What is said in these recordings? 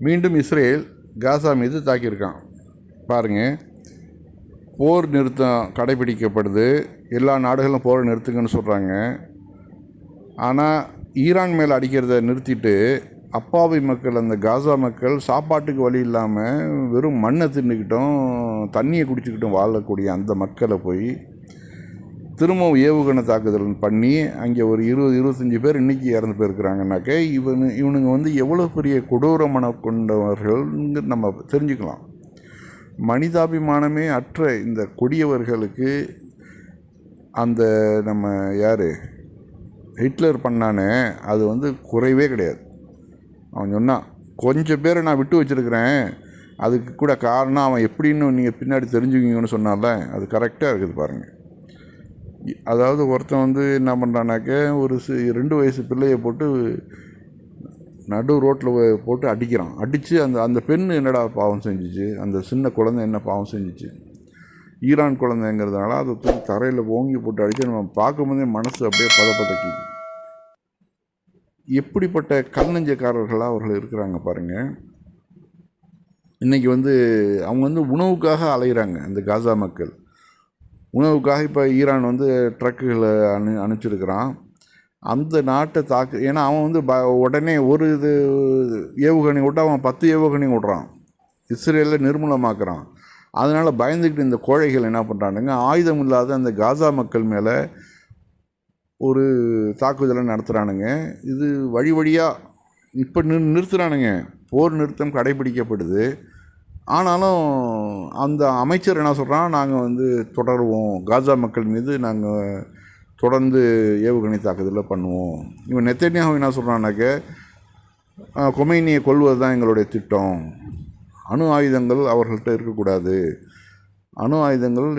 மீண்டும் Israel Gaza மீது தாக்கியிருக்கான். பாருங்கள், போர் நிறுத்தம் கடைபிடிக்கப்படுது, எல்லா நாடுகளும் போரை நிறுத்துங்கன்னு சொல்கிறாங்க. ஆனால் ஈரான் மேலே அடிக்கிறத நிறுத்திட்டு அப்பாவி மக்கள், அந்த காசா மக்கள் சாப்பாட்டுக்கு வழி இல்லாமல் வெறும் மண்ணை தின்னுக்கிட்டும் தண்ணியை குடிச்சிக்கிட்டும் வாழக்கூடிய அந்த மக்களை போய் திரும்பவும் ஏவுகணை தாக்குதல் பண்ணி அங்கே ஒரு 20-25 பேர் இன்றைக்கி இறந்து போயிருக்கிறாங்கனாக்க இவனுங்க வந்து எவ்வளோ பெரிய கொடூர மனம் கொண்டவர்கள் நம்ம தெரிஞ்சுக்கலாம். மனிதாபிமானமே அற்ற இந்த கொடியவர்களுக்கு அந்த நம்ம யார் ஹிட்லர் பண்ணானே அது வந்து குறைவே கிடையாது. அவன் சொன்னான், கொஞ்சம் பேரை நான் விட்டு வச்சுருக்கிறேன், அதுக்கு கூட காரணம் அவன் எப்படின்னு நீங்கள் பின்னாடி தெரிஞ்சுக்கிங்கன்னு சொன்னால அது கரெக்டாக இருக்குது பாருங்கள். அதாவது ஒருத்தன் வந்து என்ன பண்ணுறானாக்க ஒரு 2 வயசு பிள்ளையை போட்டு நடு ரோட்டில் போட்டு அடிக்கிறான். அடித்து அந்த பெண் என்னடா பாவம் செஞ்சிச்சு, அந்த சின்ன குழந்தை என்ன பாவம் செஞ்சிச்சு, ஈரான் குழந்தைங்கிறதுனால அதை தூக்கி தரையில் ஓங்கி போட்டு அடித்து நம்ம பார்க்கும்போதே மனசு அப்படியே பதப்பதக்கி. எப்படிப்பட்ட கல்நெஞ்சக்காரர்களாக அவர்கள் இருக்கிறாங்க பாருங்கள். இன்றைக்கி வந்து அவங்க வந்து உணவுக்காக அலைகிறாங்க. அந்த காசா மக்கள் உணவுக்காக இப்போ ஈரான் வந்து ட்ரக்குகளை அனுப்பிச்சிருக்கிறான். அந்த நாட்டை ஏன்னா அவன் வந்து உடனே ஒரு இது ஏவுகணை விட்டு அவன் 10 ஏவுகணை விடுறான், இஸ்ரேலில் நிர்மூலமாக்குறான். அதனால் பயந்துக்கிட்டு இந்த கோழைகள் என்ன பண்ணுறானுங்க, ஆயுதம் இல்லாத அந்த காசா மக்கள் மேலே ஒரு தாக்குதலை நடத்துகிறானுங்க. இது வழியாக இப்போ நிறுத்துகிறானுங்க. போர் நிறுத்தம் கடைபிடிக்கப்படுது. ஆனாலும் அந்த அமைச்சர் என்ன சொல்கிறான், நாங்கள் வந்து தொடருவோம், காசா மக்கள் மீது நாங்கள் தொடர்ந்து ஏவுகணை தாக்குதலை பண்ணுவோம். இவன் நெத்தன்யாஹூ என்ன சொல்கிறான்னாக்க, கொமைனியை கொல்வது தான் எங்களுடைய திட்டம், அணு ஆயுதங்கள் அவர்கள்ட்ட இருக்கக்கூடாது, அணு ஆயுதங்கள்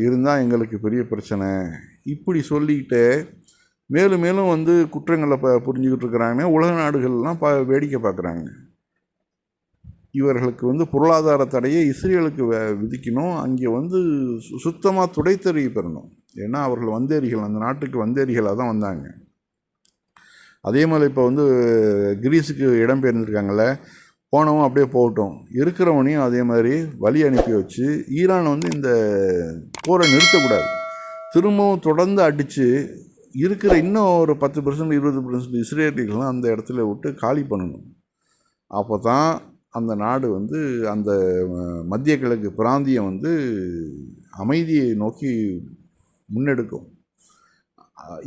இருந்தால் எங்களுக்கு பெரிய பிரச்சனை, இப்படி சொல்லிக்கிட்டு மேலும் மேலும் வந்து குற்றங்களை புரிஞ்சுக்கிட்டு இருக்கிறாங்க. உலக நாடுகள்லாம் வேடிக்கை பார்க்குறாங்க. இவர்களுக்கு வந்து பொருளாதார தடையை இஸ்ரேலுக்கு விதிக்கணும், அங்கே வந்து சுத்தமாக துடைத்தறி பெறணும். ஏன்னா அவர்கள் வந்தேரிகள், அந்த நாட்டுக்கு வந்தேரிகளாக தான் வந்தாங்க. அதே மாதிரி இப்போ வந்து கிரீஸுக்கு இடம்பெயர்ந்துருக்காங்கள்ல, போனவன் அப்படியே போகட்டும், இருக்கிறவனையும் அதே மாதிரி வழி அனுப்பி வச்சு ஈரான் வந்து இந்த போரை நிறுத்தக்கூடாது. திரும்பவும் தொடர்ந்து அடித்து இருக்கிற இன்னும் ஒரு 10% 20% இஸ்ரேலிகள்லாம் அந்த இடத்துல விட்டு காலி பண்ணணும். அப்போ தான் அந்த நாடு வந்து அந்த மத்திய கிழக்கு பிராந்தியம் வந்து அமைதியை நோக்கி முன்னெடுக்கும்.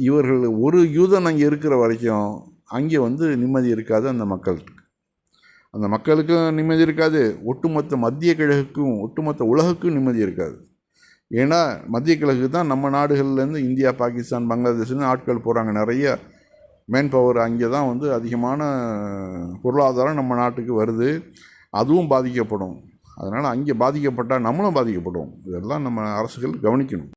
இவர்கள் ஒரு யூதன் அங்கே இருக்கிற வரைக்கும் அங்கே வந்து நிம்மதி இருக்காது. அந்த மக்களுக்கும் நிம்மதி இருக்காது, ஒட்டுமொத்த மத்திய கிழக்குக்கும் ஒட்டுமொத்த உலகுக்கும் நிம்மதி இருக்காது. ஏன்னா மத்திய கிழக்கு தான் நம்ம நாடுகள்லேருந்து இந்தியா, பாகிஸ்தான், பங்களாதேஷ்னு ஆட்கள் போகிறாங்க. நிறைய மேன் பவர் அங்கே தான் வந்து அதிகமான பொருளாதாரம் நம்ம நாட்டுக்கு வருது. அதுவும் பாதிக்கப்படும். அதனால் அங்கே பாதிக்கப்பட்டால் நம்மளும் பாதிக்கப்படுவோம். இதெல்லாம் நம்ம அரசுகள் கவனிக்கணும்.